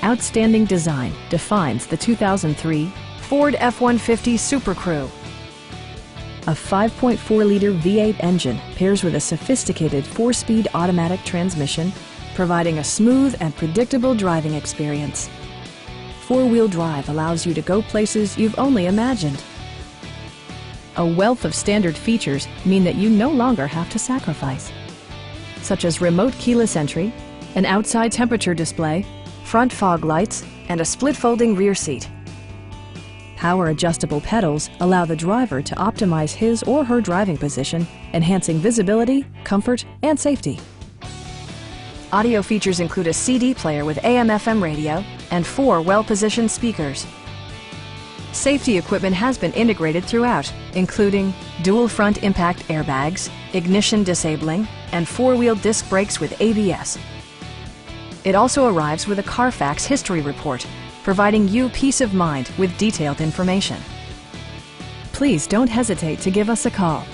Outstanding design defines the 2003 Ford F-150 Super Crew. A 5.4-liter V8 engine pairs with a sophisticated 4-speed automatic transmission, providing a smooth and predictable driving experience. 4-wheel drive allows you to go places you've only imagined. A wealth of standard features mean that you no longer have to sacrifice, such as remote keyless entry, an outside temperature display, front fog lights, and a split folding rear seat. Power adjustable pedals allow the driver to optimize his or her driving position, enhancing visibility, comfort, and safety. Audio features include a CD player with AM/FM radio and 4 well-positioned speakers. Safety equipment has been integrated throughout, including dual front impact airbags, ignition disabling, and 4-wheel disc brakes with ABS. It also arrives with a Carfax history report, providing you peace of mind with detailed information. Please don't hesitate to give us a call.